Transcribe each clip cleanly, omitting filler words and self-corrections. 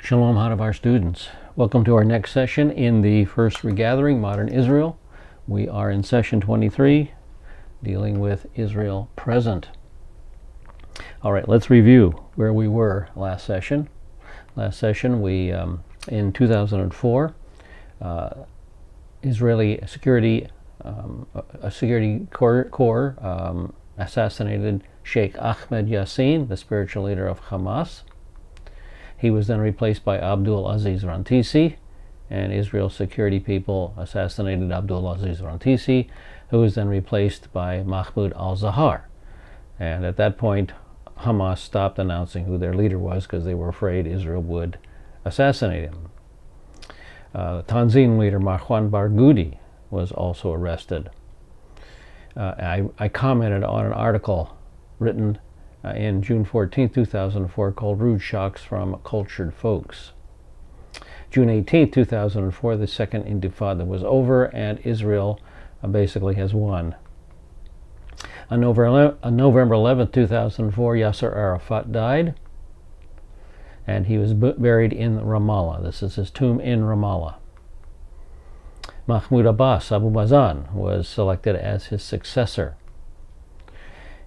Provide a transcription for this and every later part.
Shalom, Hadavar students. Welcome to our next session in the First Regathering, Modern Israel. We are in session 23, dealing with Israel present. All right, let's review where we were last session. Last session, we, in 2004, Israeli security corps assassinated Sheikh Ahmed Yassin, the spiritual leader of Hamas. He was then replaced by Abdul Aziz Rantisi, and Israel's security people assassinated Abdul Aziz Rantisi, who was then replaced by Mahmoud al-Zahar. And at that point, Hamas stopped announcing who their leader was because they were afraid Israel would assassinate him. Tanzim leader Marwan Barghouti was also arrested. I commented on an article written in June 14, 2004, called Rude Shocks from Cultured Folks. June 18, 2004, the Second Intifada was over, and Israel basically has won. On November 11, 2004, Yasser Arafat died, and he was buried in Ramallah. This is his tomb in Ramallah. Mahmoud Abbas, Abu Mazen, was selected as his successor.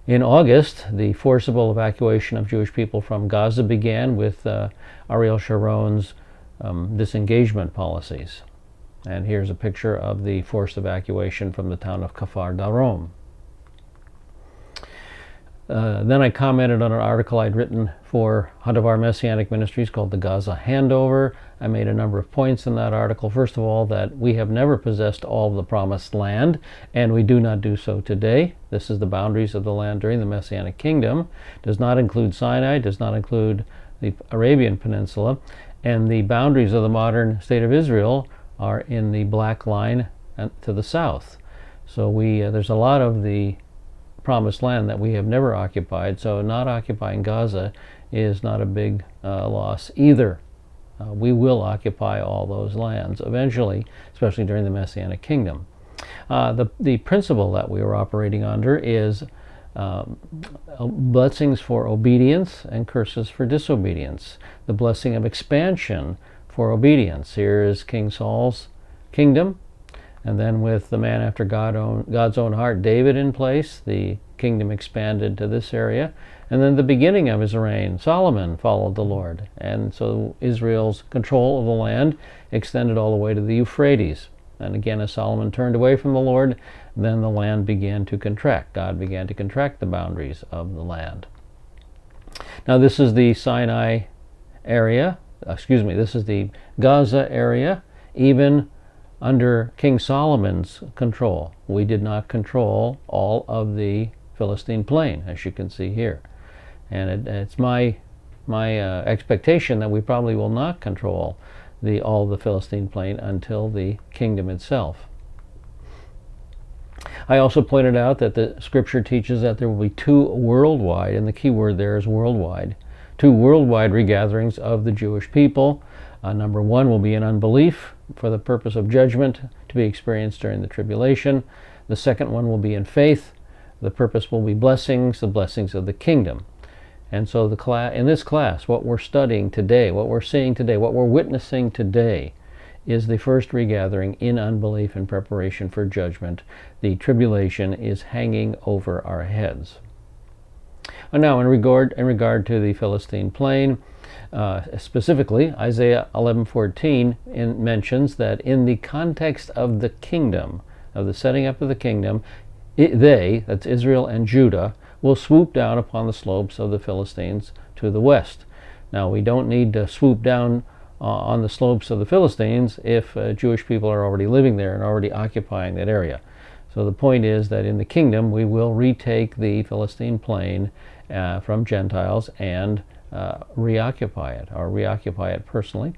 In August, the forcible evacuation of Jewish people from Gaza began with Ariel Sharon's disengagement policies. And here's a picture of the forced evacuation from the town of Kfar Darom. Then I commented on an article I'd written for Hadavar Messianic Ministries called The Gaza Handover. I made a number of points in that article. First of all, that we have never possessed all of the promised land, and we do not do so today. This is the boundaries of the land during the Messianic Kingdom. Does not include Sinai, does not include the Arabian Peninsula, and the boundaries of the modern state of Israel are in the black line to the south. So there's a lot of the promised land that we have never occupied, so not occupying Gaza is not a big loss either. We will occupy all those lands eventually, especially during the Messianic Kingdom. The principle that we are operating under is blessings for obedience and curses for disobedience. The blessing of expansion for obedience. Here is King Saul's kingdom, and then with the man after God's own heart, David, in place, the kingdom expanded to this area. And then the beginning of his reign, Solomon followed the Lord. And so Israel's control of the land extended all the way to the Euphrates. And again, as Solomon turned away from the Lord, then the land began to contract. God began to contract the boundaries of the land. Now this is the Sinai area, this is the Gaza area, even under King Solomon's control. We did not control all of the Philistine plain, as you can see here. And it's my expectation that we probably will not control all of the Philistine plain until the kingdom itself. I also pointed out that the scripture teaches that there will be two worldwide, and the key word there is worldwide, two worldwide regatherings of the Jewish people. Number one will be in unbelief for the purpose of judgment to be experienced during the tribulation. The second one will be in faith. The purpose will be blessings, the blessings of the kingdom. And so in this class, what we're studying today, what we're seeing today, what we're witnessing today is the first regathering in unbelief in preparation for judgment. The tribulation is hanging over our heads. And now in regard to the Philistine plain, specifically, Isaiah 11:14 mentions that in the context of the kingdom, of the setting up of the kingdom, that's Israel and Judah, will swoop down upon the slopes of the Philistines to the west. Now, we don't need to swoop down on the slopes of the Philistines if Jewish people are already living there and already occupying that area. So the point is that in the kingdom, we will retake the Philistine plain from Gentiles and reoccupy it personally.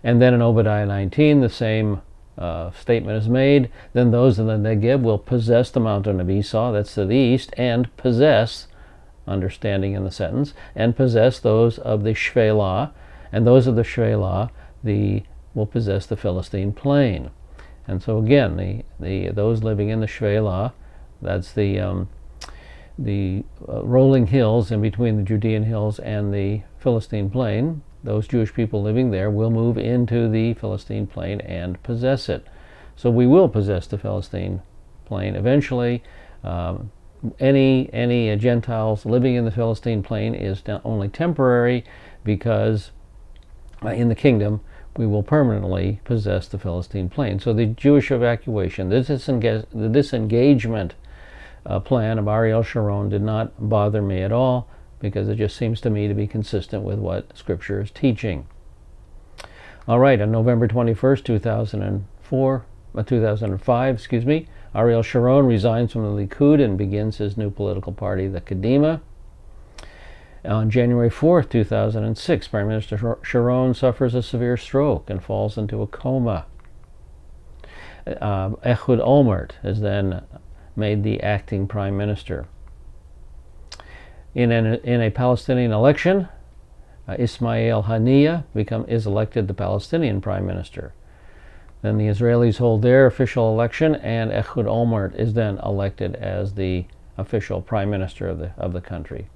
And then in Obadiah 19, the same statement is made. Then those in the Negev will possess the mountain of Esau, that's to the east, and possess, understanding in the sentence, and possess those of the Shvelah, and those of the Shvelah will possess the Philistine plain. And so again, those living in the Shvelah, that's the rolling hills in between the Judean hills and the Philistine plain, those Jewish people living there will move into the Philistine plain and possess it. So we will possess the Philistine plain eventually. Any Gentiles living in the Philistine plain is only temporary, because in the kingdom we will permanently possess the Philistine plain. So the Jewish evacuation, the disengagement plan of Ariel Sharon did not bother me at all, because it just seems to me to be consistent with what Scripture is teaching. All right, on November 21st, 2005, Ariel Sharon resigns from the Likud and begins his new political party, the Kadima. On January 4th, 2006, Prime Minister Sharon suffers a severe stroke and falls into a coma. Ehud Olmert is then made the acting Prime Minister. In a Palestinian election, Ismail Haniyeh is elected the Palestinian Prime Minister. Then the Israelis hold their official election, and Ehud Olmert is then elected as the official Prime Minister of the country.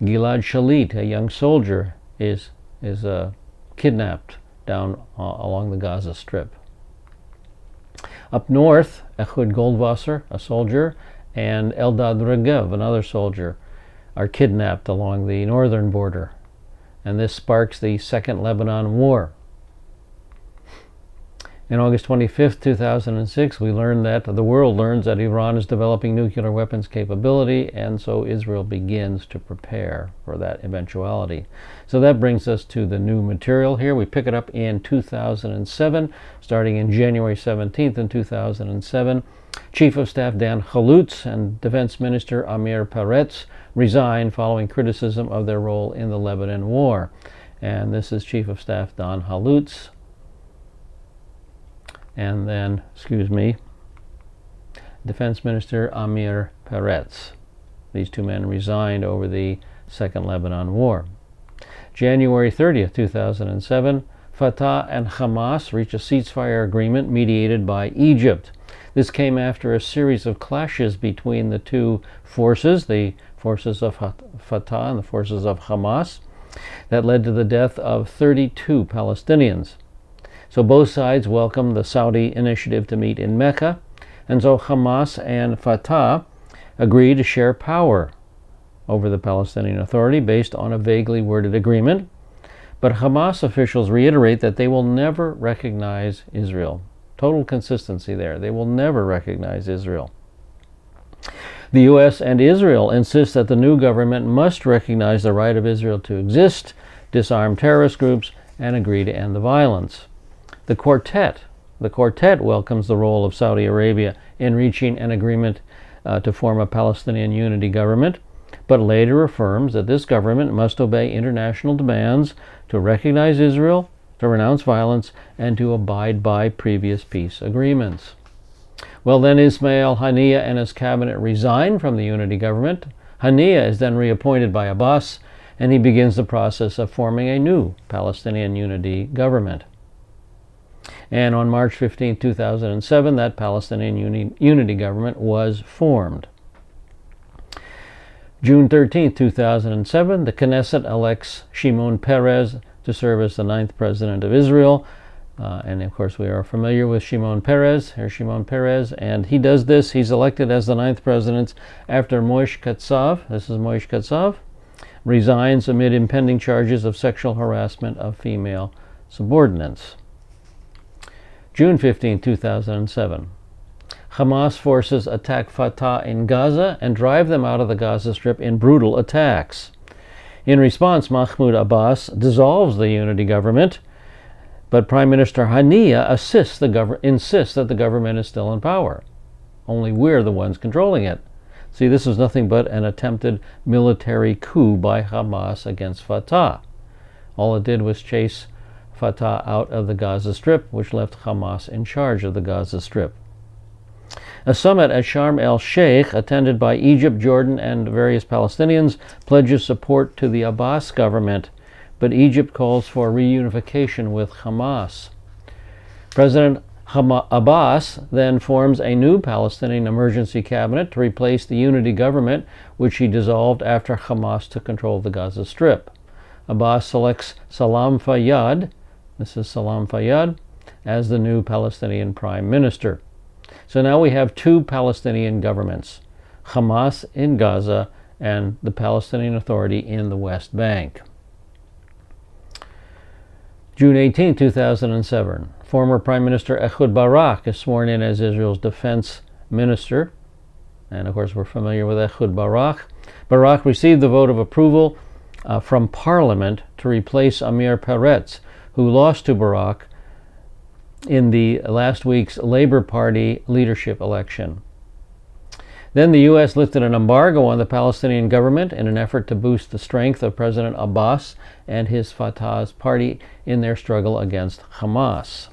Gilad Shalit, a young soldier, is kidnapped down along the Gaza Strip. Up north, Ehud Goldwasser, a soldier, and Eldad Regev, another soldier, are kidnapped along the northern border, and this sparks the Second Lebanon War. In August 25th, 2006, the world learns that Iran is developing nuclear weapons capability, and so Israel begins to prepare for that eventuality. So that brings us to the new material here. We pick it up in 2007, starting in January 17th in 2007. Chief of Staff Dan Halutz and Defense Minister Amir Peretz resign following criticism of their role in the Lebanon War. And this is Chief of Staff Dan Halutz. And then, Defense Minister Amir Peretz. These two men resigned over the Second Lebanon War. January 30th, 2007, Fatah and Hamas reach a ceasefire agreement mediated by Egypt. This came after a series of clashes between the two forces, the forces of Fatah and the forces of Hamas, that led to the death of 32 Palestinians. So both sides welcomed the Saudi initiative to meet in Mecca, and so Hamas and Fatah agreed to share power over the Palestinian Authority based on a vaguely worded agreement. But Hamas officials reiterate that they will never recognize Israel. Total consistency there. They will never recognize Israel. The U.S. and Israel insist that the new government must recognize the right of Israel to exist, disarm terrorist groups, and agree to end the violence. The quartet welcomes the role of Saudi Arabia in reaching an agreement to form a Palestinian unity government, but later affirms that this government must obey international demands to recognize Israel, to renounce violence, and to abide by previous peace agreements. Well, then Ismail Haniyeh and his cabinet resign from the unity government. Haniyeh is then reappointed by Abbas, and he begins the process of forming a new Palestinian unity government. And on March 15, 2007, that Palestinian unity government was formed. June 13, 2007, the Knesset elects Shimon Peres to serve as the 9th president of Israel. And of course, we are familiar with Shimon Peres. Here's Shimon Peres, and he does this. He's elected as the 9th president after Moshe Katsav, this is Moshe Katsav, resigns amid impending charges of sexual harassment of female subordinates. June 15, 2007. Hamas forces attack Fatah in Gaza and drive them out of the Gaza Strip in brutal attacks. In response, Mahmoud Abbas dissolves the unity government, but Prime Minister Haniyeh insists that the government is still in power. Only we're the ones controlling it. See, this is nothing but an attempted military coup by Hamas against Fatah. All it did was chase Fatah out of the Gaza Strip, which left Hamas in charge of the Gaza Strip. A summit at Sharm el-Sheikh, attended by Egypt, Jordan, and various Palestinians, pledges support to the Abbas government, but Egypt calls for reunification with Hamas. President Abbas then forms a new Palestinian emergency cabinet to replace the unity government, which he dissolved after Hamas took control of the Gaza Strip. Abbas selects Salam Fayyad, this is Salam Fayyad, as the new Palestinian prime minister. So now we have two Palestinian governments, Hamas in Gaza and the Palestinian Authority in the West Bank. June 18, 2007, former Prime Minister Ehud Barak is sworn in as Israel's defense minister. And of course, we're familiar with Ehud Barak. Barak received the vote of approval from Parliament to replace Amir Peretz, who lost to Barak in the last week's Labour Party leadership election. Then the U.S. lifted an embargo on the Palestinian government in an effort to boost the strength of President Abbas and his Fatah's party in their struggle against Hamas.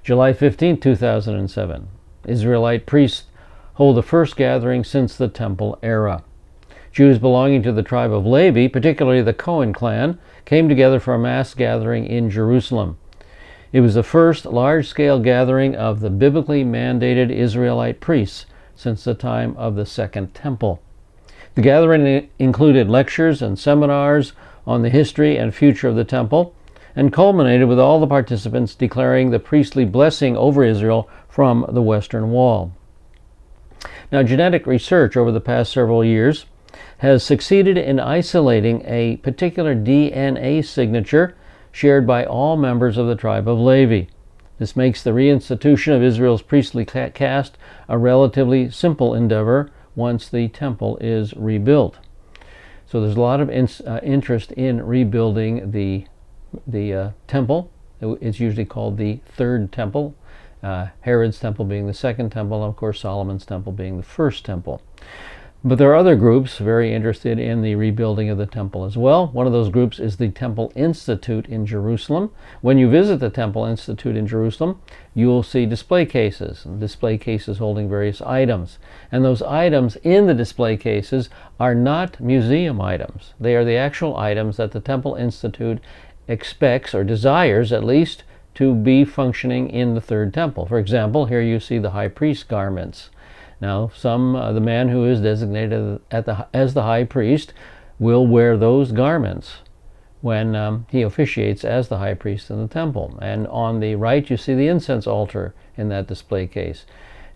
July 15, 2007, Israelite priests hold the first gathering since the Temple era. Jews belonging to the tribe of Levi, particularly the Cohen clan, came together for a mass gathering in Jerusalem. It was the first large-scale gathering of the biblically mandated Israelite priests since the time of the Second Temple. The gathering included lectures and seminars on the history and future of the Temple, and culminated with all the participants declaring the priestly blessing over Israel from the Western Wall. Now, genetic research over the past several years has succeeded in isolating a particular DNA signature shared by all members of the tribe of Levi. This makes the reinstitution of Israel's priestly caste a relatively simple endeavor once the temple is rebuilt. So there's a lot of interest in rebuilding the temple. It's usually called the Third Temple, Herod's temple being the Second Temple, and of course Solomon's temple being the First Temple. But there are other groups very interested in the rebuilding of the temple as well. One of those groups is the Temple Institute in Jerusalem. When you visit the Temple Institute in Jerusalem, you will see display cases holding various items. And those items in the display cases are not museum items. They are the actual items that the Temple Institute expects, or desires at least, to be functioning in the Third Temple. For example, here you see the high priest's garments. Now, the man who is designated as the high priest will wear those garments when he officiates as the high priest in the temple. And on the right, you see the incense altar in that display case.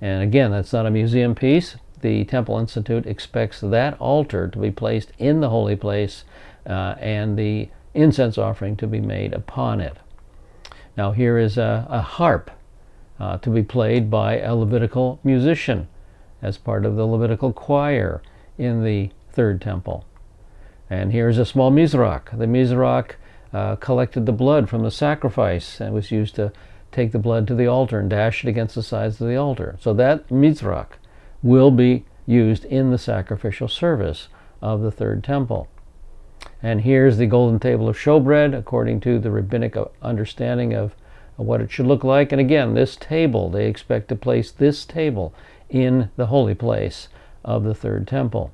And again, that's not a museum piece. The Temple Institute expects that altar to be placed in the holy place and the incense offering to be made upon it. Now, here is a harp to be played by a Levitical musician as part of the Levitical choir in the Third Temple. And here's a small mizrach. The mizrach collected the blood from the sacrifice and was used to take the blood to the altar and dash it against the sides of the altar. So that mizrach will be used in the sacrificial service of the Third Temple. And here's the golden table of showbread according to the rabbinic understanding of what it should look like. And again, this table, they expect to place this table in the holy place of the Third Temple.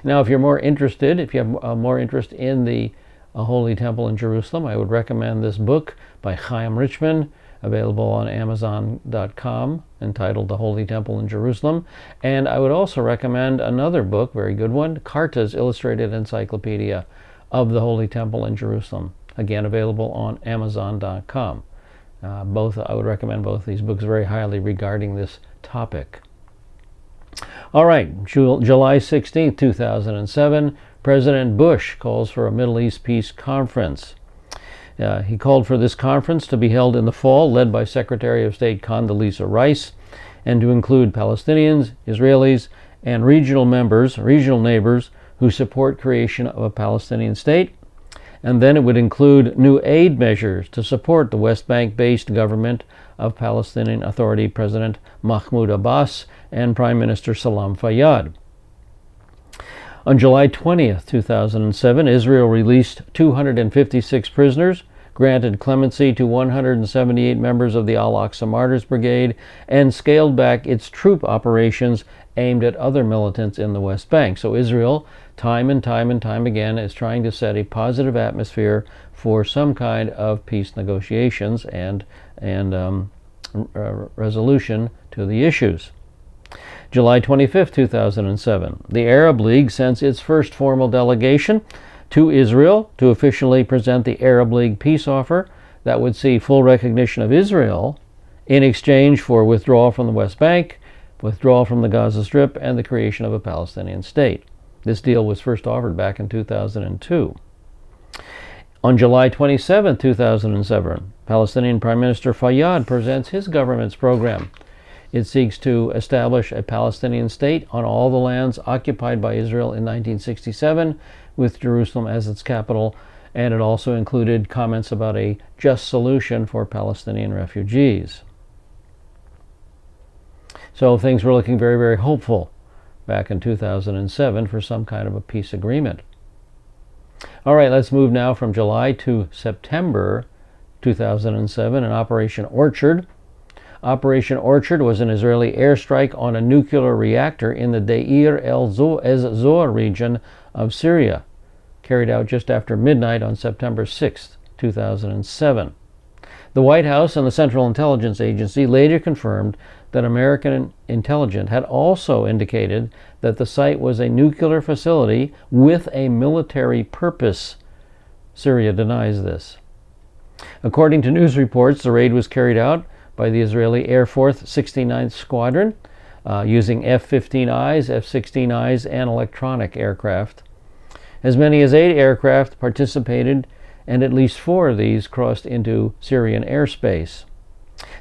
Now, if you're more interested, if you have more interest in the Holy Temple in Jerusalem, I would recommend this book by Chaim Richman, available on Amazon.com, entitled The Holy Temple in Jerusalem. And I would also recommend another book, very good one, Carta's Illustrated Encyclopedia of the Holy Temple in Jerusalem, again available on Amazon.com. I would recommend both these books very highly regarding this topic. All right, July 16, 2007, President Bush calls for a Middle East peace conference. He called for this conference to be held in the fall, led by Secretary of State Condoleezza Rice, and to include Palestinians, Israelis, and regional neighbors who support creation of a Palestinian state. And then it would include new aid measures to support the West Bank-based government of Palestinian Authority President Mahmoud Abbas and Prime Minister Salam Fayyad. On July 20th, 2007, Israel released 256 prisoners, granted clemency to 178 members of the Al-Aqsa Martyrs Brigade, and scaled back its troop operations aimed at other militants in the West Bank. So Israel, time and time again, is trying to set a positive atmosphere for some kind of peace negotiations and resolution to the issues. July 25, 2007, the Arab League sends its first formal delegation to Israel to officially present the Arab League peace offer that would see full recognition of Israel in exchange for withdrawal from the West Bank, withdrawal from the Gaza Strip, and the creation of a Palestinian state. This deal was first offered back in 2002. On July 27, 2007, Palestinian Prime Minister Fayyad presents his government's program. It seeks to establish a Palestinian state on all the lands occupied by Israel in 1967, with Jerusalem as its capital, and it also included comments about a just solution for Palestinian refugees. So things were looking very, very hopeful back in 2007 for some kind of a peace agreement. All right, let's move now from July to September 2007 in Operation Orchard. Operation Orchard was an Israeli airstrike on a nuclear reactor in the Deir ez-Zor region of Syria, carried out just after midnight on September 6, 2007. The White House and the Central Intelligence Agency later confirmed that American intelligence had also indicated that the site was a nuclear facility with a military purpose. Syria denies this. According to news reports, the raid was carried out by the Israeli Air Force 69th Squadron using F-15Is, F-16Is, and electronic aircraft. As many as 8 aircraft participated, and at least 4 of these crossed into Syrian airspace.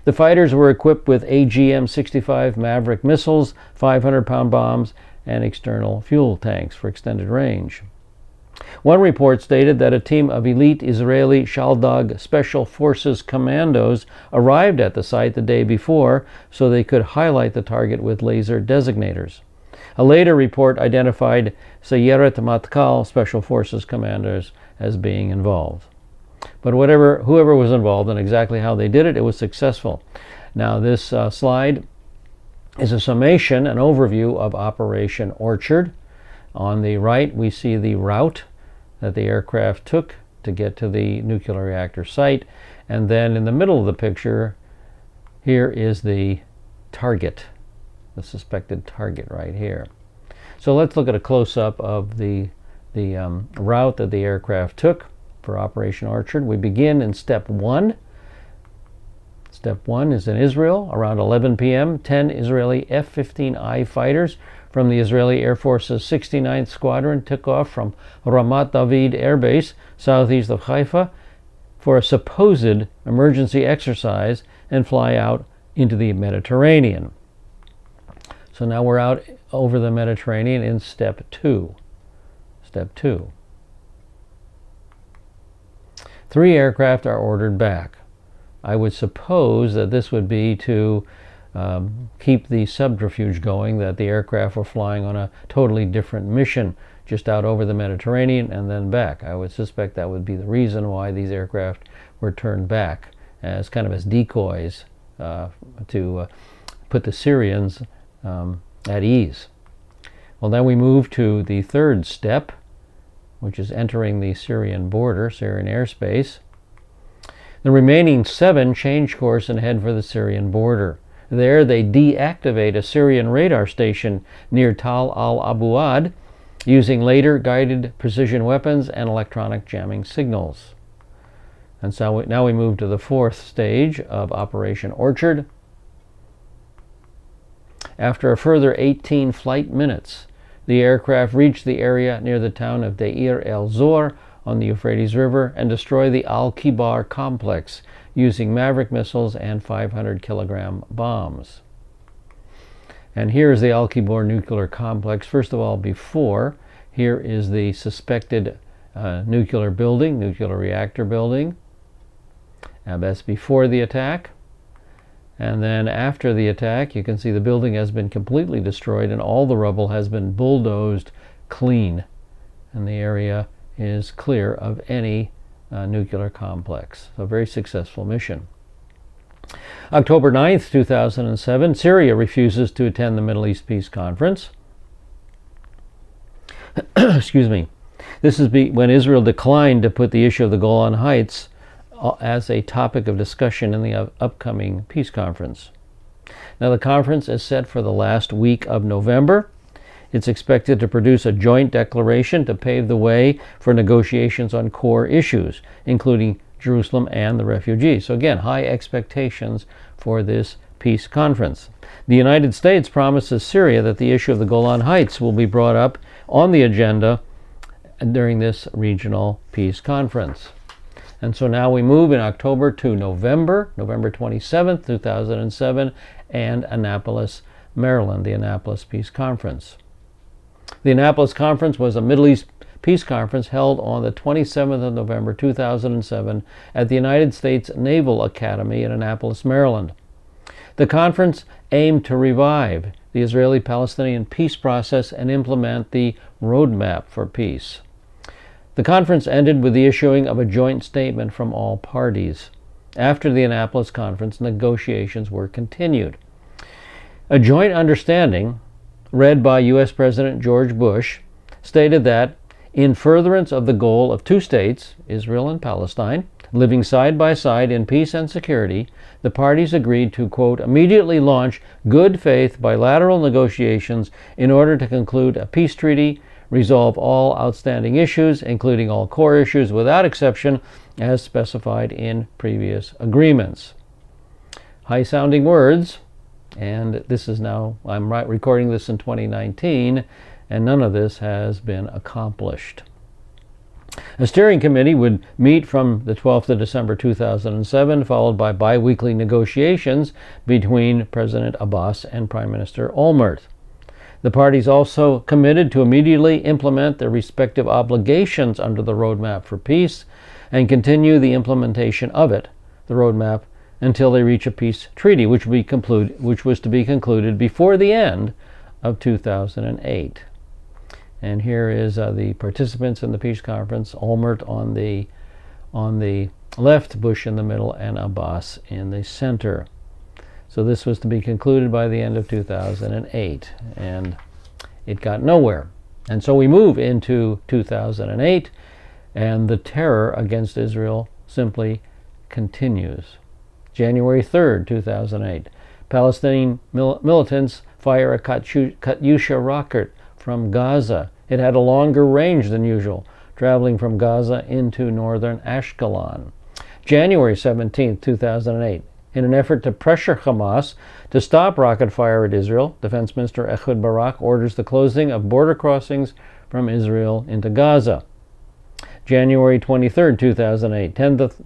The fighters were equipped with AGM-65 Maverick missiles, 500-pound bombs, and external fuel tanks for extended range. One report stated that a team of elite Israeli Shaldog Special Forces commandos arrived at the site the day before so they could highlight the target with laser designators. A later report identified Sayeret Matkal Special Forces commanders as being involved. But whoever was involved and exactly how they did it, it was successful. Now this slide is a summation, an overview of Operation Orchard. On the right, we see the route that the aircraft took to get to the nuclear reactor site. And then in the middle of the picture, here is the target, the suspected target right here. So let's look at a close-up of the route that the aircraft took for Operation Orchard. We begin in Step 1. Step 1 is in Israel. Around 11 p.m., 10 Israeli F-15I fighters from the Israeli Air Force's 69th Squadron took off from Ramat David Air Base, southeast of Haifa, for a supposed emergency exercise and fly out into the Mediterranean. So now we're out over the Mediterranean in Step 2. Step 2. 3 aircraft are ordered back. I would suppose that this would be to keep the subterfuge going, that the aircraft were flying on a totally different mission just out over the Mediterranean and then back. I would suspect that would be the reason why these aircraft were turned back as kind of as decoys to put the Syrians at ease. Well, then we move to the third step, which is entering the Syrian border, Syrian airspace. The remaining 7 change course and head for the Syrian border. There they deactivate a Syrian radar station near Tal al-Abuad using later guided precision weapons and electronic jamming signals. And so now we move to the 4th stage of Operation Orchard. After a further 18 flight minutes, the aircraft reached the area near the town of Deir el-Zor on the Euphrates River and destroy the Al-Kibar complex using Maverick missiles and 500-kilogram bombs. And here is the Al-Kibar nuclear complex. First of all, before, here is the suspected nuclear building, nuclear reactor building. And that's before the attack. And then after the attack, you can see the building has been completely destroyed and all the rubble has been bulldozed clean. And the area is clear of any nuclear complex. So a very successful mission. October 9th, 2007, Syria refuses to attend the Middle East Peace Conference. Excuse me. This is when Israel declined to put the issue of the Golan Heights as a topic of discussion in the upcoming peace conference. Now, the conference is set for the last week of November. It's expected to produce a joint declaration to pave the way for negotiations on core issues, including Jerusalem and the refugees. So again, high expectations for this peace conference. The United States promises Syria that the issue of the Golan Heights will be brought up on the agenda during this regional peace conference. And so now we move in October to November 27th, 2007, and Annapolis, Maryland, the Annapolis Peace Conference. The Annapolis Conference was a Middle East peace conference held on the 27th of November 2007 at the United States Naval Academy in Annapolis, Maryland. The conference aimed to revive the Israeli-Palestinian peace process and implement the roadmap for peace. The conference ended with the issuing of a joint statement from all parties. After the Annapolis Conference, negotiations were continued. A joint understanding, read by U.S. President George Bush, stated that in furtherance of the goal of two states, Israel and Palestine, living side by side in peace and security, the parties agreed to, quote, immediately launch good faith bilateral negotiations in order to conclude a peace treaty, resolve all outstanding issues, including all core issues without exception, as specified in previous agreements. High-sounding words, and this is now, I'm recording this in 2019, and none of this has been accomplished. A steering committee would meet from the 12th of December 2007, followed by bi-weekly negotiations between President Abbas and Prime Minister Olmert. The parties also committed to immediately implement their respective obligations under the Roadmap for Peace and continue the implementation of it, the roadmap, until they reach a peace treaty, which was to be concluded before the end of 2008. And here is the participants in the peace conference: Olmert on the left, Bush in the middle, and Abbas in the center. So this was to be concluded by the end of 2008, and it got nowhere. And so we move into 2008, and the terror against Israel simply continues. January 3rd, 2008, Palestinian militants fire a Katyusha rocket from Gaza. It had a longer range than usual, traveling from Gaza into northern Ashkelon. January 17th, 2008, in an effort to pressure Hamas to stop rocket fire at Israel, Defense Minister Ehud Barak orders the closing of border crossings from Israel into Gaza. January 23, 2008,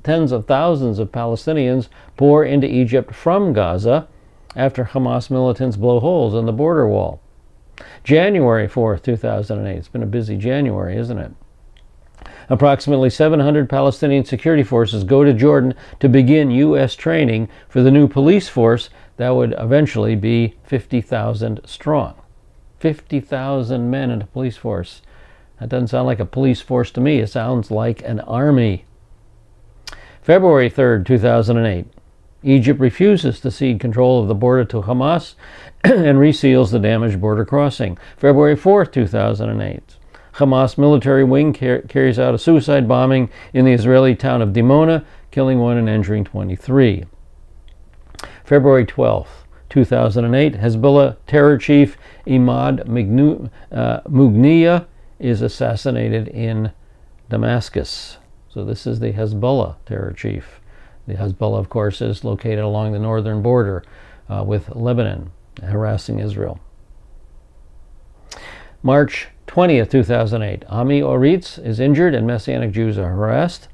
tens of thousands of Palestinians pour into Egypt from Gaza after Hamas militants blow holes in the border wall. January 4, 2008. It's been a busy January, isn't it? Approximately 700 Palestinian security forces go to Jordan to begin U.S. training for the new police force that would eventually be 50,000 strong. 50,000 men in a police force. That doesn't sound like a police force to me. It sounds like an army. February 3rd, 2008. Egypt refuses to cede control of the border to Hamas and reseals the damaged border crossing. February 4th, 2008. Hamas military wing carries out a suicide bombing in the Israeli town of Dimona, killing 1 and injuring 23. February 12th, 2008, Hezbollah terror chief Imad Mugniya is assassinated in Damascus. So this is the Hezbollah terror chief. The Hezbollah, of course, is located along the northern border with Lebanon, harassing Israel. March 20th, 2008, Ami Oritz is injured and Messianic Jews are harassed.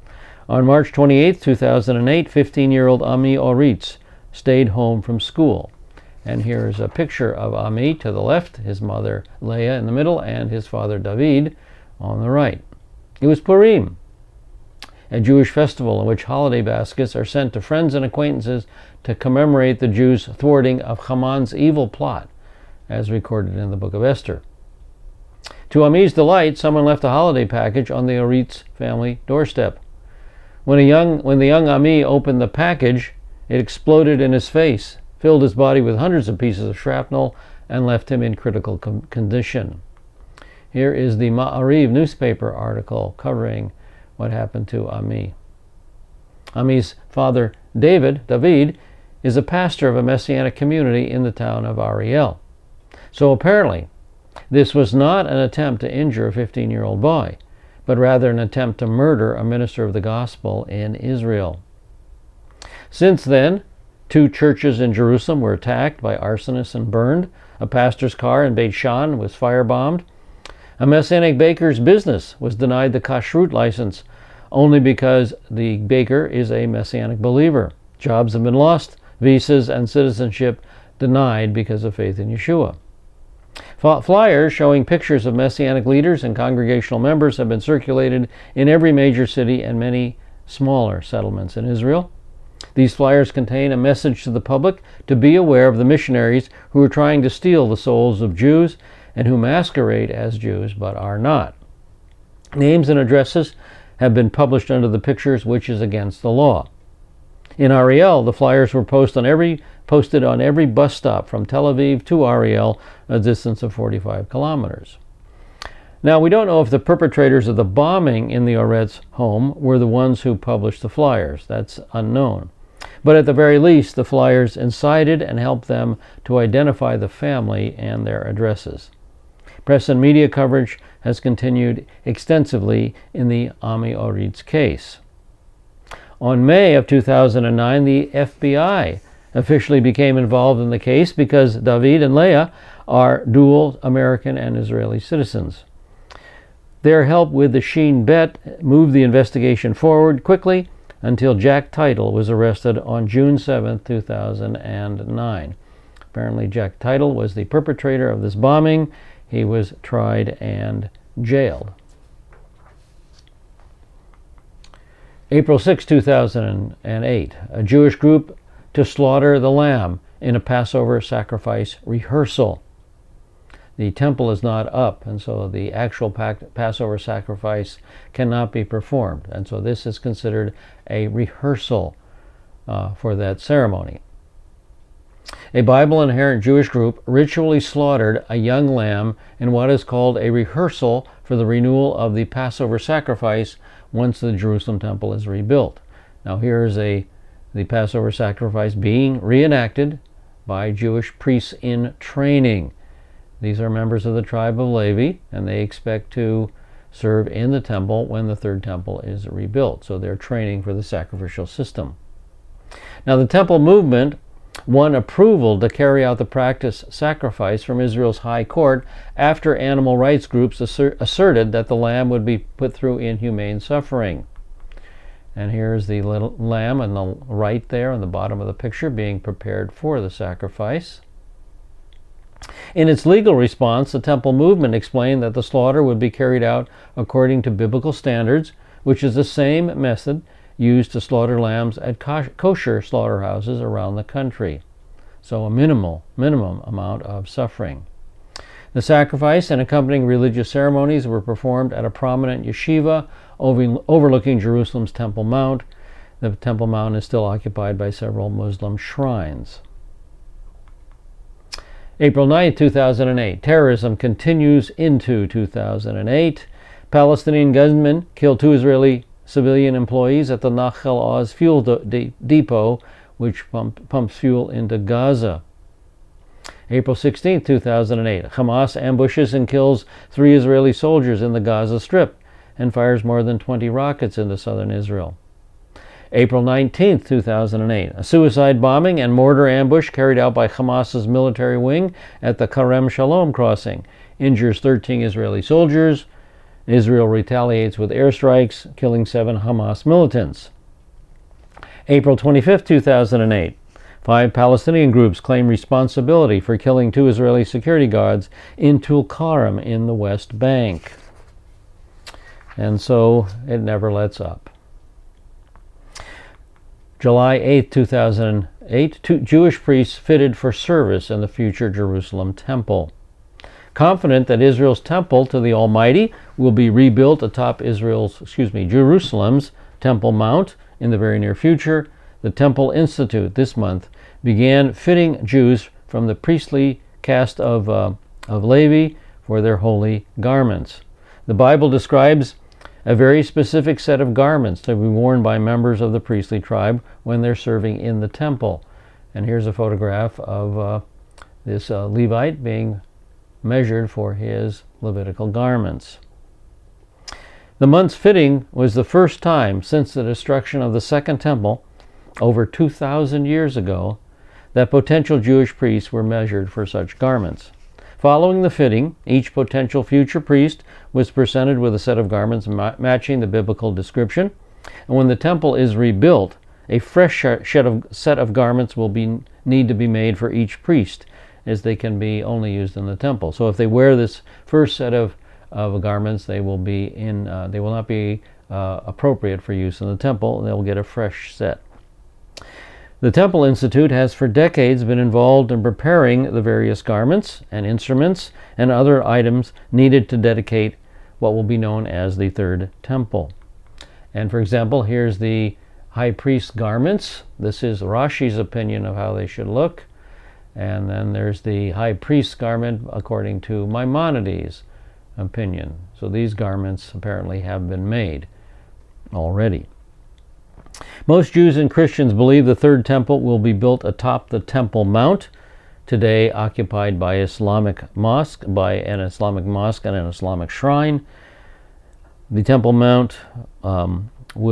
On March 28th, 2008, 15-year-old Ami Oritz stayed home from school. And here's a picture of Ami to the left, his mother Leah in the middle, and his father David on the right. It was Purim, a Jewish festival in which holiday baskets are sent to friends and acquaintances to commemorate the Jews' thwarting of Haman's evil plot, as recorded in the book of Esther. To Ami's delight, someone left a holiday package on the Oritz family doorstep. When the young Ami opened the package, it exploded in his face, filled his body with hundreds of pieces of shrapnel, and left him in critical condition. Here is the Ma'ariv newspaper article covering what happened to Ami. Ami's father, David, is a pastor of a Messianic community in the town of Ariel. So apparently, this was not an attempt to injure a 15-year-old boy, but rather an attempt to murder a minister of the gospel in Israel. Since then, 2 churches in Jerusalem were attacked by arsonists and burned. A pastor's car in Beit Shan was firebombed. A Messianic baker's business was denied the kashrut license only because the baker is a Messianic believer. Jobs have been lost, visas and citizenship denied because of faith in Yeshua. Flyers showing pictures of Messianic leaders and congregational members have been circulated in every major city and many smaller settlements in Israel. These flyers contain a message to the public to be aware of the missionaries who are trying to steal the souls of Jews and who masquerade as Jews but are not. Names and addresses have been published under the pictures, which is against the law. In Ariel, the flyers were posted on every bus stop from Tel Aviv to Ariel, a distance of 45 kilometers. Now, we don't know if the perpetrators of the bombing in the Oretz home were the ones who published the flyers. That's unknown. But at the very least, the flyers incited and helped them to identify the family and their addresses. Press and media coverage has continued extensively in the Ami Oritz case. On May of 2009, the FBI officially became involved in the case because David and Leah are dual American and Israeli citizens. Their help with the Shin Bet moved the investigation forward quickly until Jack Title was arrested on June 7, 2009. Apparently, Jack Title was the perpetrator of this bombing. He was tried and jailed. April 6, 2008, a Jewish group to slaughter the lamb in a Passover sacrifice rehearsal. The temple is not up, and so the actual Passover sacrifice cannot be performed. And so this is considered a rehearsal for that ceremony. A Bible-inherent Jewish group ritually slaughtered a young lamb in what is called a rehearsal for the renewal of the Passover sacrifice once the Jerusalem temple is rebuilt. Now here is the Passover sacrifice being reenacted by Jewish priests in training. These are members of the tribe of Levi, and they expect to serve in the temple when the third temple is rebuilt. So they're training for the sacrificial system. Now the temple movement won approval to carry out the practice sacrifice from Israel's high court after animal rights groups asserted that the lamb would be put through inhumane suffering. And here's the little lamb on the right there on the bottom of the picture being prepared for the sacrifice. In its legal response, the temple movement explained that the slaughter would be carried out according to biblical standards, which is the same method used to slaughter lambs at kosher slaughterhouses around the country. So a minimum amount of suffering. The sacrifice and accompanying religious ceremonies were performed at a prominent yeshiva overlooking Jerusalem's Temple Mount. The Temple Mount is still occupied by several Muslim shrines. April 9, 2008. Terrorism continues into 2008. Palestinian gunmen killed 2 Israeli civilian employees at the Nachal Oz fuel depot, which pumps fuel into Gaza. April 16, 2008. Hamas ambushes and kills 3 Israeli soldiers in the Gaza Strip and fires more than 20 rockets into southern Israel. April 19, 2008. A suicide bombing and mortar ambush carried out by Hamas's military wing at the Karem Shalom crossing injures 13 Israeli soldiers. Israel retaliates with airstrikes, killing 7 Hamas militants. April 25, 2008. 5 Palestinian groups claim responsibility for killing 2 Israeli security guards in Tulkarem in the West Bank. And so it never lets up. July 8, 2008, 2 Jewish priests fitted for service in the future Jerusalem temple. Confident that Israel's temple to the Almighty will be rebuilt atop Jerusalem's Temple Mount in the very near future, the Temple Institute this month began fitting Jews from the priestly caste of Levi for their holy garments. The Bible describes a very specific set of garments to be worn by members of the priestly tribe when they're serving in the temple. And here's a photograph of this Levite being measured for his Levitical garments. The month's fitting was the first time since the destruction of the Second Temple over 2,000 years ago that potential Jewish priests were measured for such garments. Following the fitting, each potential future priest was presented with a set of garments matching the biblical description. And when the temple is rebuilt, a fresh set of garments will need to be made for each priest, as they can be only used in the temple. So if they wear this first set of garments, they will not be appropriate for use in the temple. They will get a fresh set. The Temple Institute has for decades been involved in preparing the various garments and instruments and other items needed to dedicate what will be known as the Third Temple. And for example, here's the high priest's garments. This is Rashi's opinion of how they should look. And then there's the high priest's garment according to Maimonides' opinion. So these garments apparently have been made already. Most Jews and Christians believe the Third Temple will be built atop the Temple Mount, today occupied by an Islamic mosque and an Islamic shrine. The Temple Mount the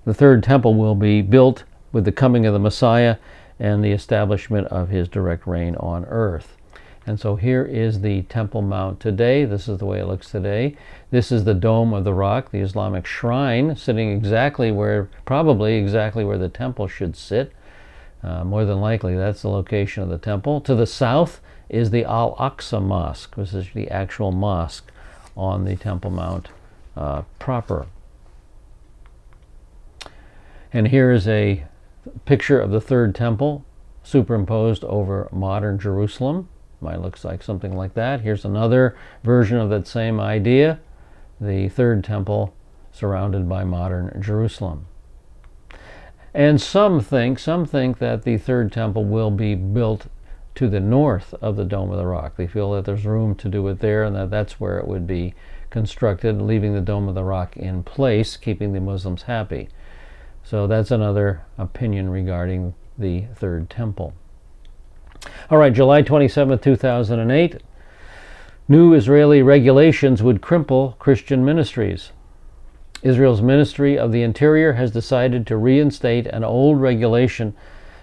Third Temple will be built with the coming of the Messiah and the establishment of his direct reign on earth. And so here is the Temple Mount today. This is the way it looks today. This is the Dome of the Rock, the Islamic shrine, sitting probably exactly where the temple should sit. More than likely, that's the location of the temple. To the south is the Al-Aqsa Mosque, which is the actual mosque on the Temple Mount proper. And here is a picture of the Third Temple superimposed over modern Jerusalem. Might looks like something like that. Here's another version of that same idea, the Third Temple surrounded by modern Jerusalem. And some think that the Third Temple will be built to the north of the Dome of the Rock. They feel that there's room to do it there and that's where it would be constructed, leaving the Dome of the Rock in place, keeping the Muslims happy. So that's another opinion regarding the Third Temple. All right, July 27, 2008, new Israeli regulations would cripple Christian ministries. Israel's Ministry of the Interior has decided to reinstate an old regulation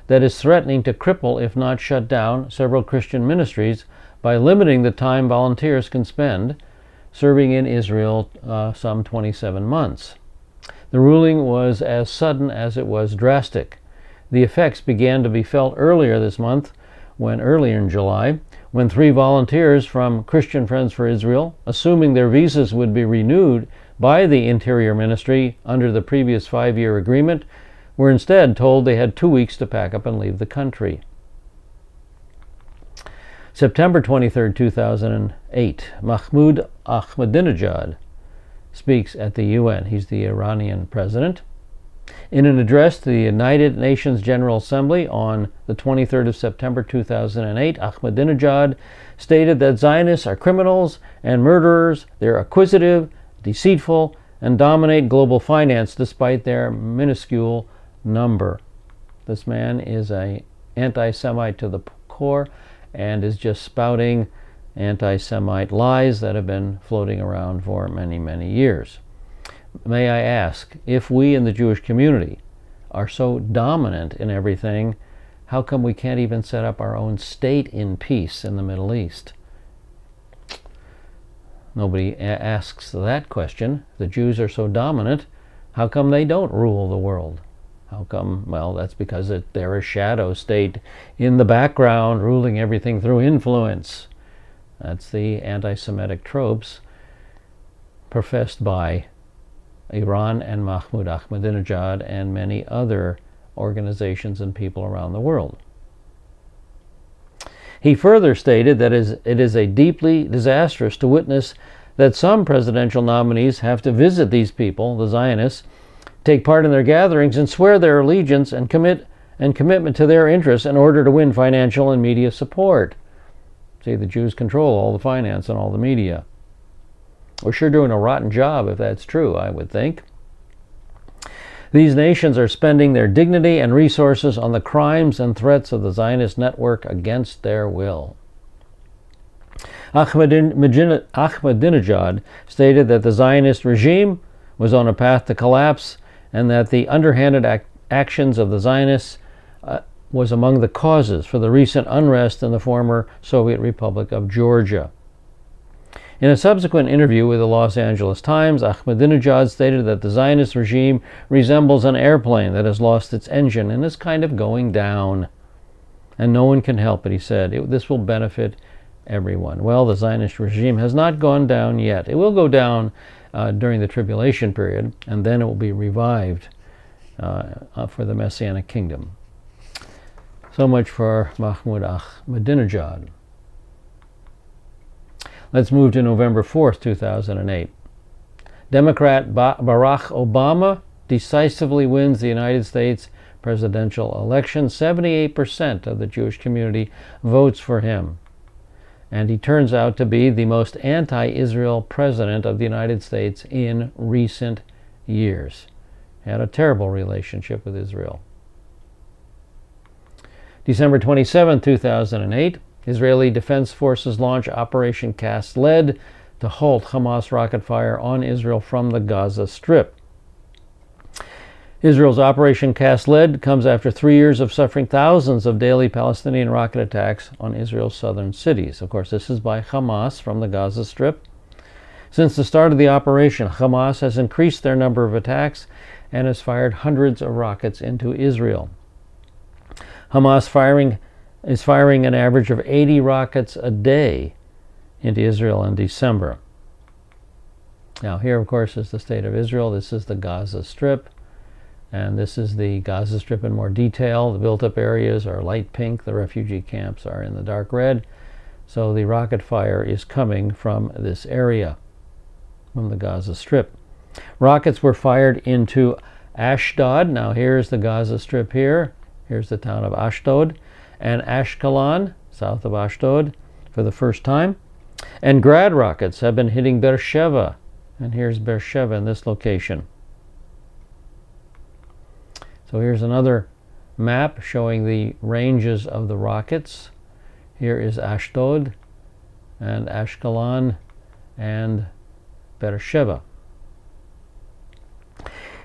that is threatening to cripple, if not shut down, several Christian ministries by limiting the time volunteers can spend serving in Israel, some 27 months. The ruling was as sudden as it was drastic. The effects began to be felt earlier in July, when 3 volunteers from Christian Friends for Israel, assuming their visas would be renewed by the Interior Ministry under the previous 5-year agreement, were instead told they had 2 weeks to pack up and leave the country. September 23, 2008, Mahmoud Ahmadinejad speaks at the UN. He's the Iranian president. In an address to the United Nations General Assembly on the 23rd of September 2008, Ahmadinejad stated that Zionists are criminals and murderers. They're acquisitive, deceitful, and dominate global finance despite their minuscule number. This man is an anti-Semite to the core and is just spouting anti-Semite lies that have been floating around for many, many years. May I ask, if we in the Jewish community are so dominant in everything, how come we can't even set up our own state in peace in the Middle East? Nobody asks that question. The Jews are so dominant, how come they don't rule the world? How come? Well, that's because they're a shadow state in the background, ruling everything through influence. That's the anti-Semitic tropes professed by Iran and Mahmoud Ahmadinejad and many other organizations and people around the world. He further stated that it is deeply disastrous to witness that some presidential nominees have to visit these people, the Zionists, take part in their gatherings and swear their allegiance and commitment to their interests in order to win financial and media support. See, the Jews control all the finance and all the media. We're sure doing a rotten job if that's true, I would think. These nations are spending their dignity and resources on the crimes and threats of the Zionist network against their will. Ahmadinejad stated that the Zionist regime was on a path to collapse and that the underhanded actions of the Zionists was among the causes for the recent unrest in the former Soviet Republic of Georgia. In a subsequent interview with the Los Angeles Times, Ahmadinejad stated that the Zionist regime resembles an airplane that has lost its engine and is kind of going down. And no one can help it, he said. This will benefit everyone. Well, the Zionist regime has not gone down yet. It will go down during the tribulation period, and then it will be revived for the Messianic kingdom. So much for Mahmoud Ahmadinejad. Let's move to November 4th, 2008. Democrat Barack Obama decisively wins the United States presidential election. 78% of the Jewish community votes for him. And he turns out to be the most anti-Israel president of the United States in recent years. He had a terrible relationship with Israel. December 27, 2008, Israeli Defense Forces launch Operation Cast Lead to halt Hamas rocket fire on Israel from the Gaza Strip. Israel's Operation Cast Lead comes after 3 years of suffering thousands of daily Palestinian rocket attacks on Israel's southern cities. Of course, this is by Hamas from the Gaza Strip. Since the start of the operation, Hamas has increased their number of attacks and has fired hundreds of rockets into Israel. Hamas is firing an average of 80 rockets a day into Israel in December. Now here, of course, is the state of Israel. This is the Gaza Strip, and this is the Gaza Strip in more detail. The built-up areas are light pink. The refugee camps are in the dark red. So the rocket fire is coming from this area, from the Gaza Strip. Rockets were fired into Ashdod. Now here's the Gaza Strip here. Here's the town of Ashdod. And Ashkelon, south of Ashdod, for the first time. And Grad rockets have been hitting Beersheba. And here's Beersheba in this location. So here's another map showing the ranges of the rockets. Here is Ashdod and Ashkelon and Beersheba.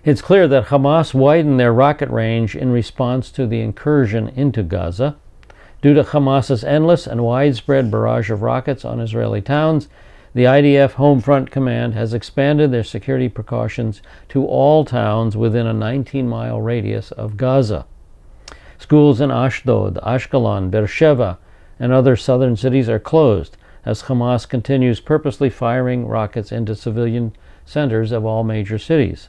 It's clear that Hamas widened their rocket range in response to the incursion into Gaza. Due to Hamas's endless and widespread barrage of rockets on Israeli towns, the IDF Home Front Command has expanded their security precautions to all towns within a 19-mile radius of Gaza. Schools in Ashdod, Ashkelon, Beersheba, and other southern cities are closed as Hamas continues purposely firing rockets into civilian centers of all major cities.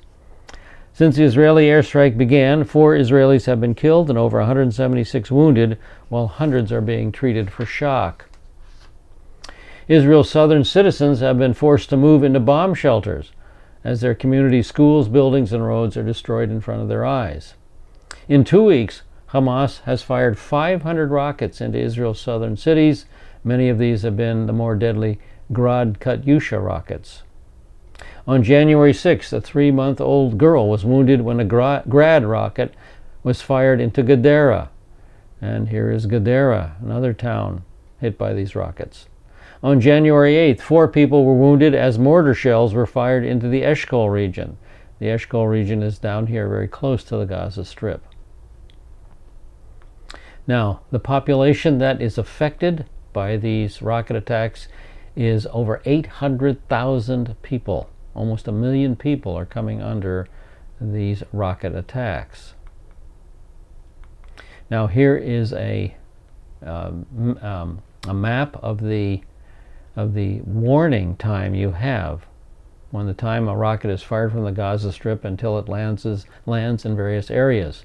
Since the Israeli airstrike began, 4 Israelis have been killed and over 176 wounded, while hundreds are being treated for shock. Israel's southern citizens have been forced to move into bomb shelters as their community schools, buildings, and roads are destroyed in front of their eyes. In 2 weeks, Hamas has fired 500 rockets into Israel's southern cities. Many of these have been the more deadly Grad Katyusha rockets. On January 6th, a 3-month-old girl was wounded when a Grad rocket was fired into Gadara. And here is Gadara, another town hit by these rockets. On January 8th, 4 people were wounded as mortar shells were fired into the Eshkol region. The Eshkol region is down here very close to the Gaza Strip. Now, the population that is affected by these rocket attacks is over 800,000 people. Almost 1 million people are coming under these rocket attacks. Now here is a map of the warning time you have when the time a rocket is fired from the Gaza Strip until it lands in various areas.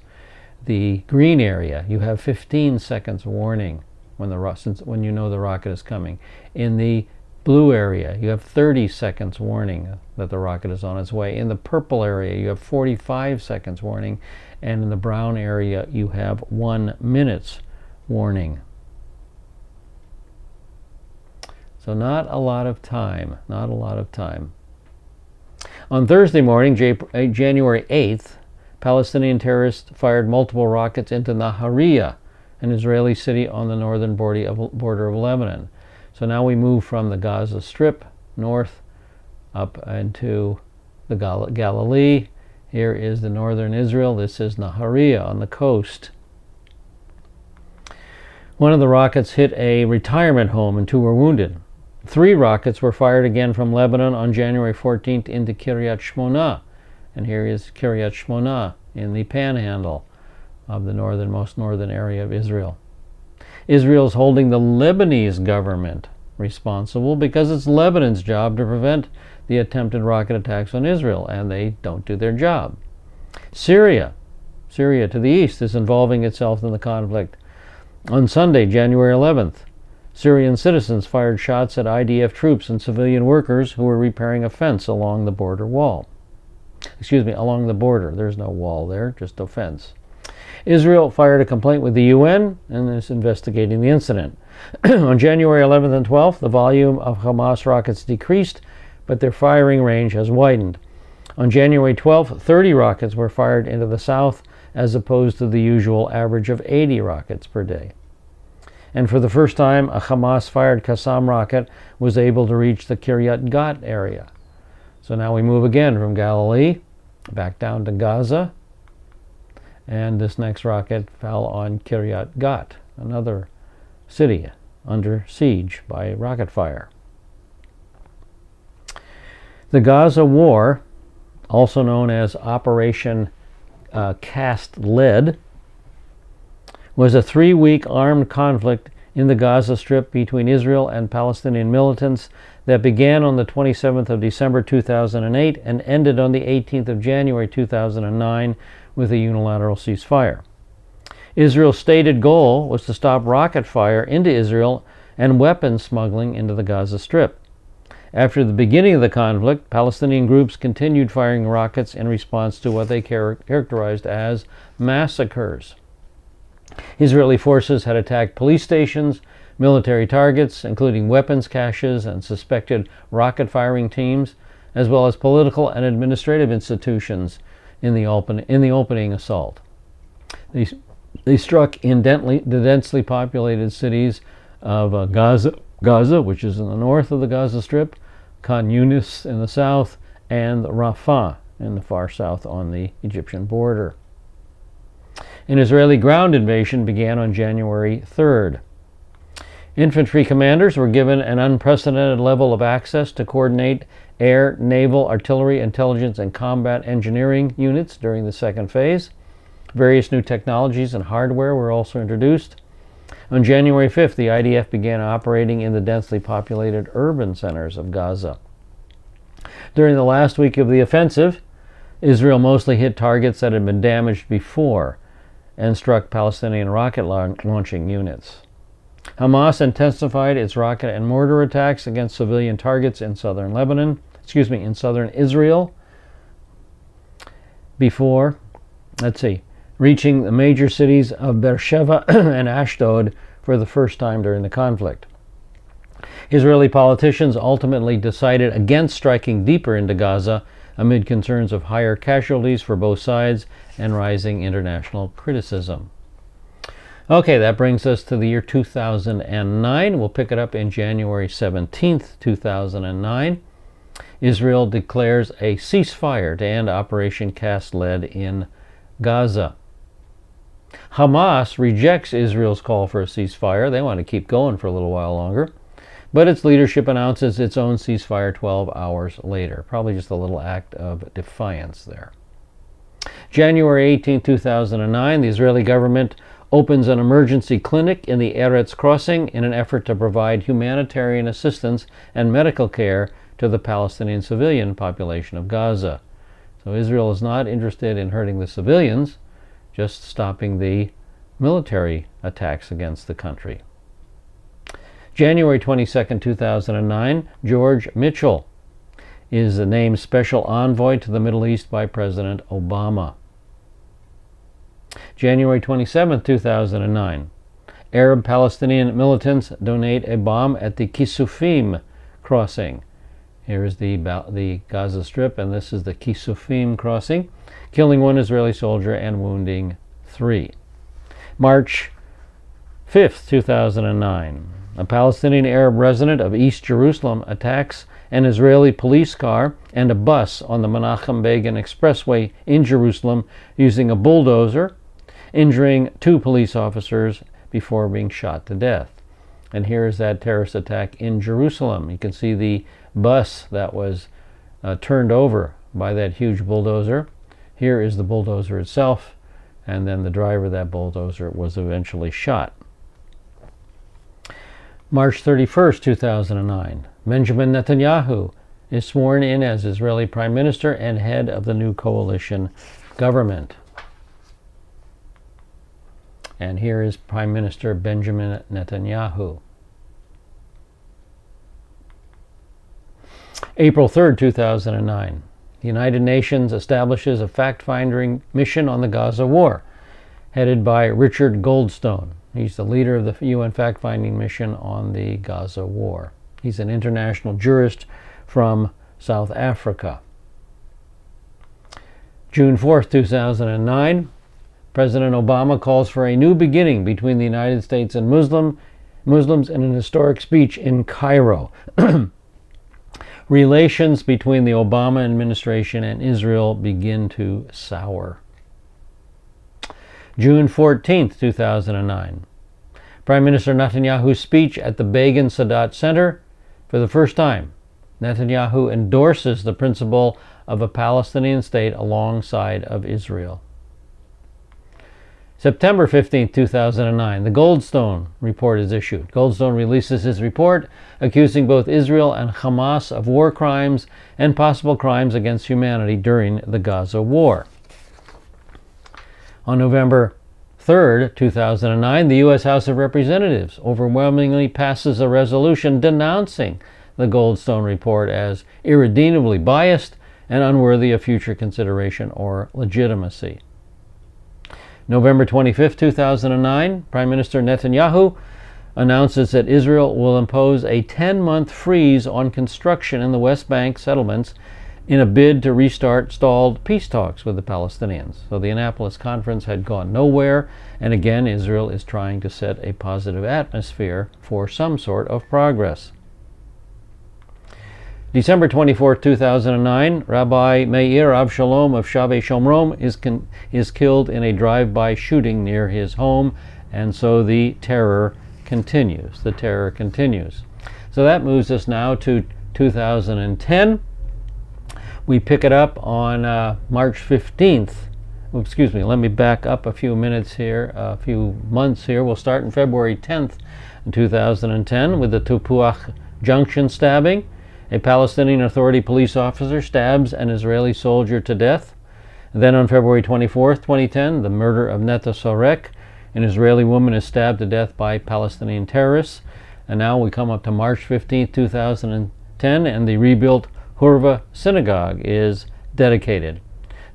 The green area, you have 15 seconds warning when you know the rocket is coming. In the blue area, you have 30 seconds warning that the rocket is on its way. In the purple area, you have 45 seconds warning. And in the brown area, you have 1 minute's warning. So not a lot of time, not a lot of time. On Thursday morning, January 8th, Palestinian terrorists fired multiple rockets into Nahariya, an Israeli city on the northern border of Lebanon. So now we move from the Gaza Strip north up into the Galilee. Here is the northern Israel. This is Nahariya on the coast. One of the rockets hit a retirement home and 2 were wounded. 3 rockets were fired again from Lebanon on January 14th into Kiryat Shmona. And here is Kiryat Shmona in the panhandle of the most northern area of Israel. Israel is holding the Lebanese government responsible because it's Lebanon's job to prevent the attempted rocket attacks on Israel, and they don't do their job. Syria to the east, is involving itself in the conflict. On Sunday, January 11th, Syrian citizens fired shots at IDF troops and civilian workers who were repairing a fence along the border wall. Along the border. There's no wall there, just a fence. Israel fired a complaint with the UN and is investigating the incident. On January 11th and 12th, the volume of Hamas rockets decreased, but their firing range has widened. On January 12th, 30 rockets were fired into the south, as opposed to the usual average of 80 rockets per day. And for the first time, a Hamas-fired Qassam rocket was able to reach the Kiryat Gat area. So now we move again from Galilee back down to Gaza, and this next rocket fell on Kiryat Gat, another city under siege by rocket fire. The Gaza War, also known as Operation Cast Lead, was a 3-week armed conflict in the Gaza Strip between Israel and Palestinian militants that began on the 27th of December 2008 and ended on the 18th of January 2009 with a unilateral ceasefire. Israel's stated goal was to stop rocket fire into Israel and weapons smuggling into the Gaza Strip. After the beginning of the conflict, Palestinian groups continued firing rockets in response to what they characterized as massacres. Israeli forces had attacked police stations, military targets, including weapons caches and suspected rocket-firing teams, as well as political and administrative institutions in the opening assault. They struck in the densely populated cities of Gaza, which is in the north of the Gaza Strip, Khan Yunis in the south, and Rafah in the far south on the Egyptian border. An Israeli ground invasion began on January 3rd. Infantry commanders were given an unprecedented level of access to coordinate air, naval, artillery, intelligence, and combat engineering units during the second phase. Various new technologies and hardware were also introduced. On January 5th, the IDF began operating in the densely populated urban centers of Gaza. During the last week of the offensive, Israel mostly hit targets that had been damaged before and struck Palestinian rocket launching units. Hamas intensified its rocket and mortar attacks against civilian targets in southern Israel before, reaching the major cities of Beersheba and Ashdod for the first time during the conflict. Israeli politicians ultimately decided against striking deeper into Gaza amid concerns of higher casualties for both sides and rising international criticism. Okay, that brings us to the year 2009. We'll pick it up in January 17th, 2009. Israel declares a ceasefire to end Operation Cast Lead in Gaza. Hamas rejects Israel's call for a ceasefire. They want to keep going for a little while longer. But its leadership announces its own ceasefire 12 hours later. Probably just a little act of defiance there. January 18, 2009, the Israeli government opens an emergency clinic in the Eretz Crossing in an effort to provide humanitarian assistance and medical care to the Palestinian civilian population of Gaza. So Israel is not interested in hurting the civilians, just stopping the military attacks against the country. January 22, 2009, George Mitchell is named Special Envoy to the Middle East by President Obama. January 27, 2009, Arab-Palestinian militants donate a bomb at the Kisufim crossing Here is the Gaza Strip, and this is the Kisufim crossing, killing 1 Israeli soldier and wounding 3. March 5th, 2009. A Palestinian Arab resident of East Jerusalem attacks an Israeli police car and a bus on the Menachem Begin Expressway in Jerusalem using a bulldozer, injuring 2 police officers before being shot to death. And here is that terrorist attack in Jerusalem. You can see the bus that was turned over by that huge bulldozer. Here is the bulldozer itself, and then the driver of that bulldozer was eventually shot. March 31st, 2009. Benjamin Netanyahu is sworn in as Israeli Prime Minister and head of the new coalition government. And here is Prime Minister Benjamin Netanyahu. April 3rd, 2009. The United Nations establishes a fact-finding mission on the Gaza war, headed by Richard Goldstone. He's the leader of the UN fact-finding mission on the Gaza war. He's an international jurist from South Africa. June 4th, 2009. President Obama calls for a new beginning between the United States and Muslims in an historic speech in Cairo. Relations between the Obama administration and Israel begin to sour. June 14th, 2009. Prime Minister Netanyahu's speech at the Begin Sadat Center. For the first time, Netanyahu endorses the principle of a Palestinian state alongside of Israel. September 15, 2009, the Goldstone report is issued. Goldstone releases his report accusing both Israel and Hamas of war crimes and possible crimes against humanity during the Gaza war. On November 3rd, 2009, the U.S. House of Representatives overwhelmingly passes a resolution denouncing the Goldstone report as irredeemably biased and unworthy of future consideration or legitimacy. November 25, 2009, Prime Minister Netanyahu announces that Israel will impose a 10-month freeze on construction in the West Bank settlements in a bid to restart stalled peace talks with the Palestinians. So the Annapolis conference had gone nowhere, and again Israel is trying to set a positive atmosphere for some sort of progress. December 24, 2009, Rabbi Meir Avshalom of Shavei Shomron is killed in a drive-by shooting near his home, and so the terror continues. So that moves us now to 2010. We pick it up on March 15th. Excuse me, let me back up a few months here. We'll start in February 10th, 2010 with the Tupuach Junction stabbing. A Palestinian Authority police officer stabs an Israeli soldier to death. Then on February 24th, 2010, the murder of Netta Sorek. An Israeli woman is stabbed to death by Palestinian terrorists. And now we come up to March 15th, 2010, and the rebuilt Hurva Synagogue is dedicated.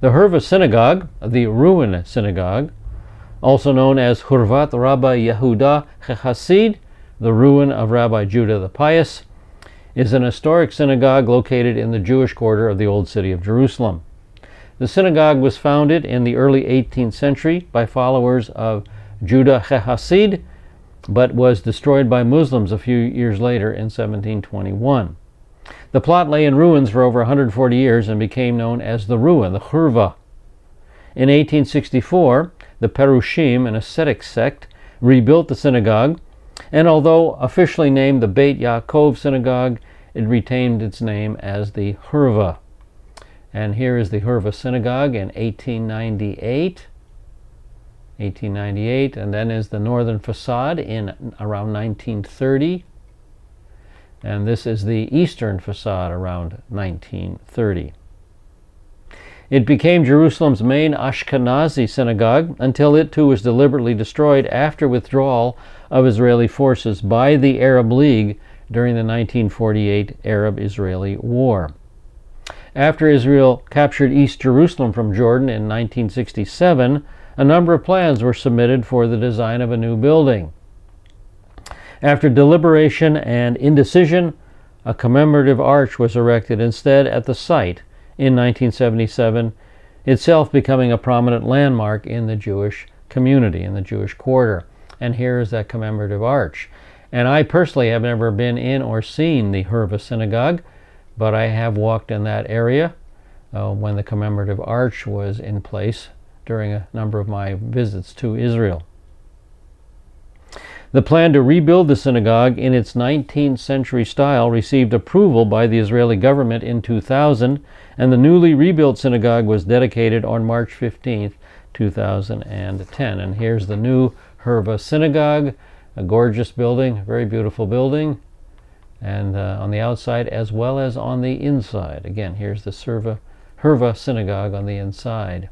The Hurva Synagogue, the ruined synagogue, also known as Hurvat Rabbi Yehuda Chechasid, the ruin of Rabbi Judah the Pious, is an historic synagogue located in the Jewish quarter of the Old City of Jerusalem. The synagogue was founded in the early 18th century by followers of Judah Chechasid, but was destroyed by Muslims a few years later in 1721. The plot lay in ruins for over 140 years and became known as the Ruin, the Hurva. In 1864, the Perushim, an ascetic sect, rebuilt the synagogue, and although officially named the Beit Yaakov Synagogue, it retained its name as the Hurva. And here is the Hurva Synagogue in 1898, and then is the northern facade in around 1930, and this is the eastern facade around 1930. It became Jerusalem's main Ashkenazi synagogue until it too was deliberately destroyed after withdrawal of Israeli forces by the Arab League during the 1948 Arab-Israeli War. After Israel captured East Jerusalem from Jordan in 1967, a number of plans were submitted for the design of a new building. After deliberation and indecision, a commemorative arch was erected instead at the site in 1977, itself becoming a prominent landmark in the Jewish community, in the Jewish quarter. And here is that commemorative arch. And I personally have never been in or seen the Herva synagogue, but I have walked in that area when the commemorative arch was in place during a number of my visits to Israel. The plan to rebuild the synagogue in its 19th century style received approval by the Israeli government in 2000, and the newly rebuilt synagogue was dedicated on March 15, 2010. And here's the new Herva synagogue, a gorgeous building, a very beautiful building, and on the outside as well as on the inside. Again, here's the Herva synagogue on the inside.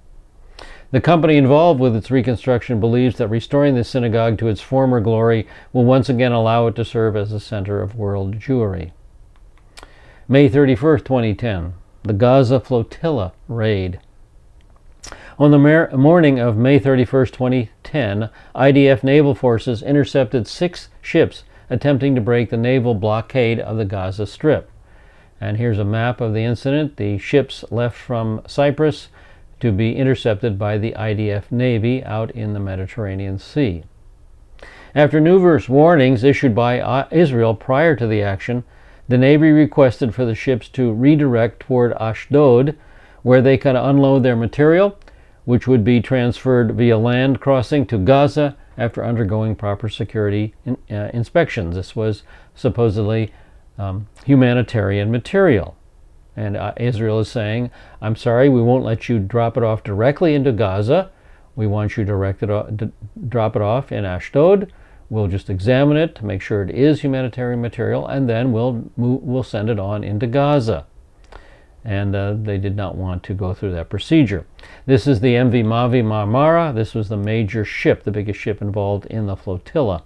The company involved with its reconstruction believes that restoring the synagogue to its former glory will once again allow it to serve as a center of world Jewry. May 31st, 2010, the Gaza flotilla raid. On the morning of May 31st, 2010, IDF naval forces intercepted 6 ships attempting to break the naval blockade of the Gaza Strip. And here's a map of the incident. The ships left from Cyprus to be intercepted by the IDF Navy out in the Mediterranean Sea. After numerous warnings issued by Israel prior to the action, the Navy requested for the ships to redirect toward Ashdod, where they could unload their material, which would be transferred via land crossing to Gaza after undergoing proper security inspections. This was supposedly humanitarian material. And Israel is saying, I'm sorry, we won't let you drop it off directly into Gaza. We want you to drop it off in Ashdod. We'll just examine it to make sure it is humanitarian material, and then we'll send it on into Gaza. And they did not want to go through that procedure. This is the MV Mavi Marmara. This was the major ship, the biggest ship involved in the flotilla.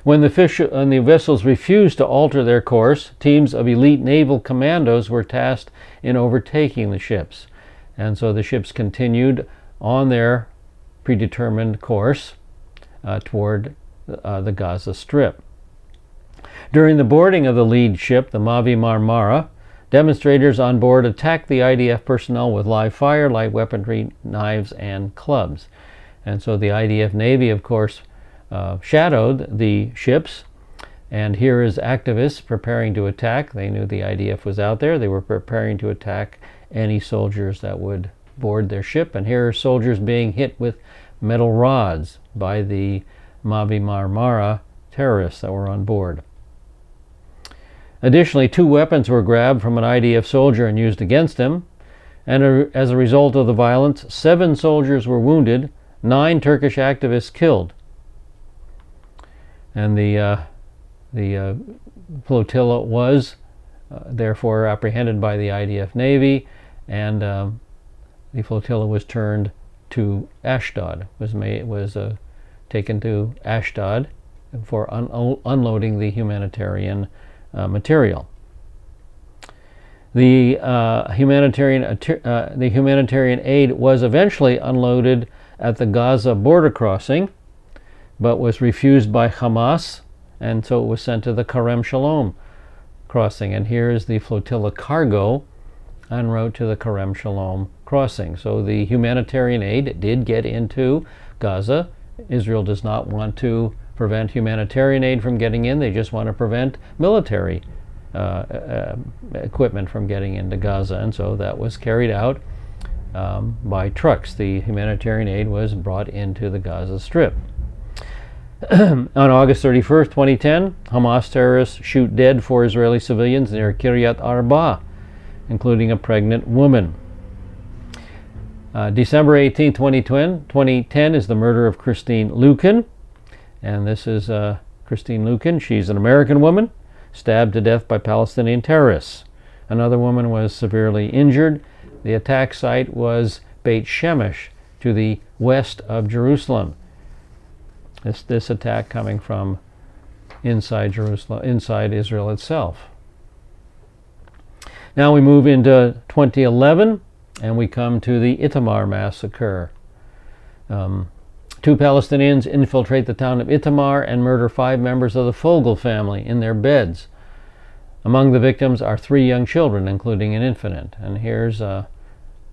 When the vessels refused to alter their course, teams of elite naval commandos were tasked in overtaking the ships. And so the ships continued on their predetermined course toward the Gaza Strip. During the boarding of the lead ship, the Mavi Marmara, demonstrators on board attacked the IDF personnel with live fire, light weaponry, knives, and clubs. And so the IDF Navy, of course, shadowed the ships, and here is activists preparing to attack. They knew the IDF was out there. They were preparing to attack any soldiers that would board their ship, and here are soldiers being hit with metal rods by the Mavi Marmara terrorists that were on board. Additionally, 2 weapons were grabbed from an IDF soldier and used against him, and as a result of the violence, 7 soldiers were wounded, 9 Turkish activists killed. And the flotilla was therefore apprehended by the IDF Navy, and the flotilla was turned to Ashdod, was taken to Ashdod for unloading the humanitarian material. The humanitarian aid was eventually unloaded at the Gaza border crossing, but was refused by Hamas, and so it was sent to the Kerem Shalom crossing. And here is the flotilla cargo en route to the Kerem Shalom crossing. So the humanitarian aid did get into Gaza. Israel does not want to prevent humanitarian aid from getting in. They just want to prevent military equipment from getting into Gaza. And so that was carried out by trucks. The humanitarian aid was brought into the Gaza Strip. On August 31st, 2010, Hamas terrorists shoot dead 4 Israeli civilians near Kiryat Arba, including a pregnant woman. December 18, 2010 is the murder of Christine Lukin. And this is Christine Lukin. She's an American woman stabbed to death by Palestinian terrorists. Another woman was severely injured. The attack site was Beit Shemesh, to the west of Jerusalem. This attack coming from inside Jerusalem, inside Israel itself. Now we move into 2011, and we come to the Itamar massacre. 2 Palestinians infiltrate the town of Itamar and murder 5 members of the Fogel family in their beds. Among the victims are 3 young children, including an infant. And here's the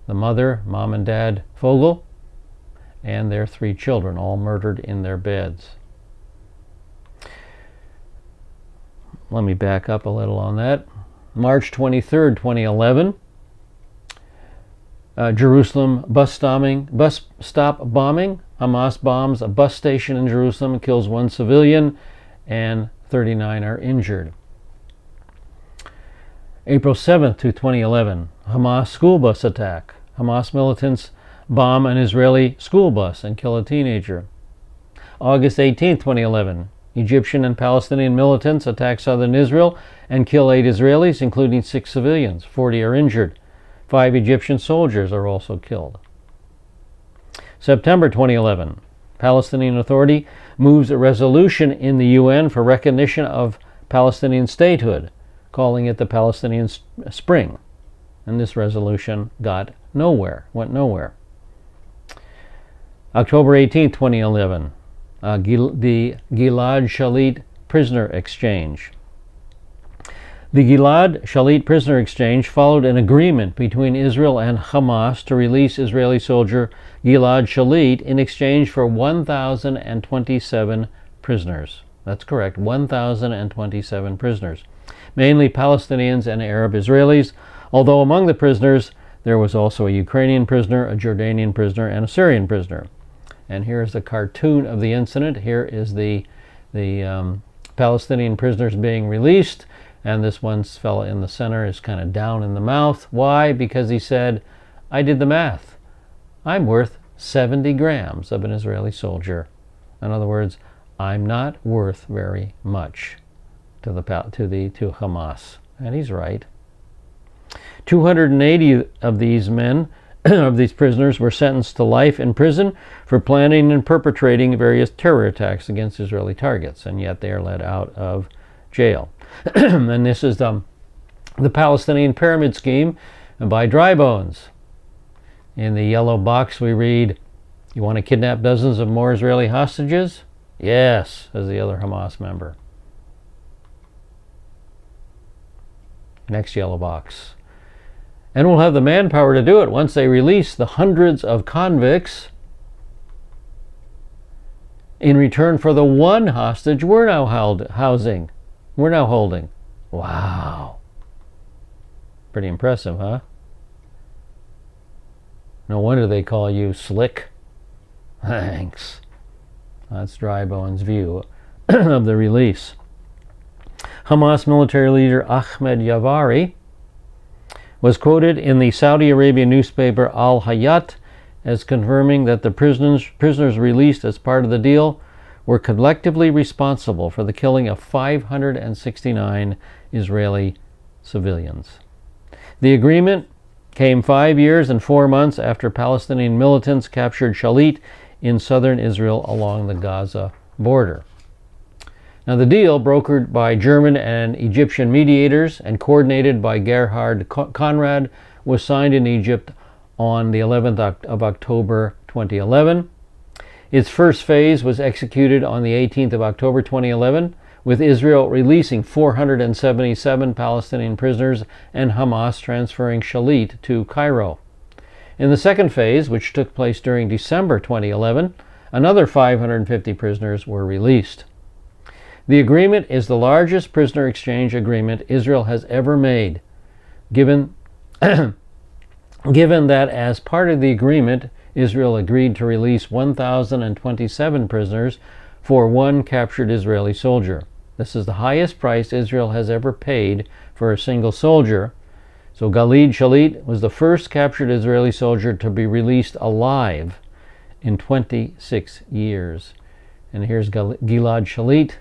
mother, mom and dad Fogel, and their 3 children, all murdered in their beds. Let me back up a little on that. March 23rd, 2011, Jerusalem bus stop bombing. Hamas bombs a bus station in Jerusalem, kills 1 civilian, and 39 are injured. April 7th to 2011, Hamas school bus attack. Hamas militants bomb an Israeli school bus and kill a teenager. August 18th, 2011, Egyptian and Palestinian militants attack southern Israel and kill 8 Israelis, including 6 civilians. 40 are injured. 5 Egyptian soldiers are also killed. September 2011, Palestinian Authority moves a resolution in the UN for recognition of Palestinian statehood, calling it the Palestinian Spring. And this resolution went nowhere. October 18, 2011, the Gilad Shalit prisoner exchange. The Gilad Shalit prisoner exchange followed an agreement between Israel and Hamas to release Israeli soldier Gilad Shalit in exchange for 1,027 prisoners. That's correct, 1,027 prisoners, mainly Palestinians and Arab Israelis, although among the prisoners there was also a Ukrainian prisoner, a Jordanian prisoner, and a Syrian prisoner. And here's the cartoon of the incident. Here is the Palestinian prisoners being released, and this one fellow in the center is kind of down in the mouth. Why? Because he said, I did the math. I'm worth 70 grams of an Israeli soldier. In other words, I'm not worth very much to Hamas. And he's right. 280 of these men, of these prisoners, were sentenced to life in prison for planning and perpetrating various terror attacks against Israeli targets, and yet they are let out of jail. And this is the Palestinian pyramid scheme by Dry Bones. In the yellow box we read, you want to kidnap dozens of more Israeli hostages? Yes, says the other Hamas member. Next yellow box. And we'll have the manpower to do it once they release the hundreds of convicts in return for the 1 hostage we're now holding. Wow. Pretty impressive, huh? No wonder they call you slick. Thanks. That's Dry Bones' view of the release. Hamas military leader Ahmed Yavari was quoted in the Saudi Arabian newspaper Al Hayat as confirming that the prisoners released as part of the deal were collectively responsible for the killing of 569 Israeli civilians. The agreement came 5 years and 4 months after Palestinian militants captured Shalit in southern Israel along the Gaza border. Now, the deal, brokered by German and Egyptian mediators and coordinated by Gerhard Conrad, was signed in Egypt on the 11th of October 2011. Its first phase was executed on the 18th of October 2011, with Israel releasing 477 Palestinian prisoners and Hamas transferring Shalit to Cairo. In the second phase, which took place during December 2011, another 550 prisoners were released. The agreement is the largest prisoner exchange agreement Israel has ever made, given that as part of the agreement, Israel agreed to release 1,027 prisoners for 1 captured Israeli soldier. This is the highest price Israel has ever paid for a single soldier. So Gilad Shalit was the first captured Israeli soldier to be released alive in 26 years. And here's Gilad Shalit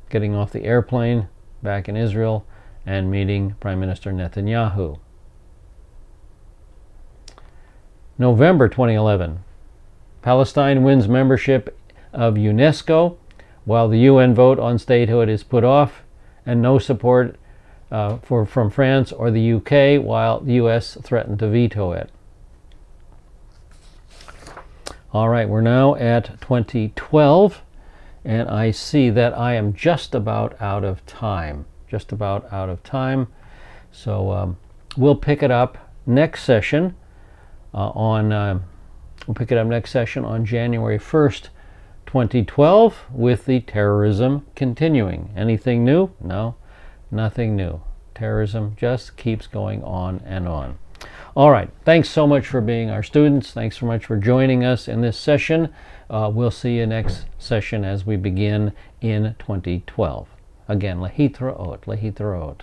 getting off the airplane back in Israel and meeting Prime Minister Netanyahu. November 2011, Palestine wins membership of UNESCO while the UN vote on statehood is put off, and no support from France or the UK while the US threatened to veto it. All right, we're now at 2012, and I see that I am just about out of time. just about out of time. So we'll pick it up next session on January 1st, 2012, with the terrorism continuing. Anything new? No, nothing new. Terrorism just keeps going on and on. All right, thanks so much for being our students. Thanks so much for joining us in this session. We'll see you next session as we begin in 2012. Again, Lehitraot, Lehitraot.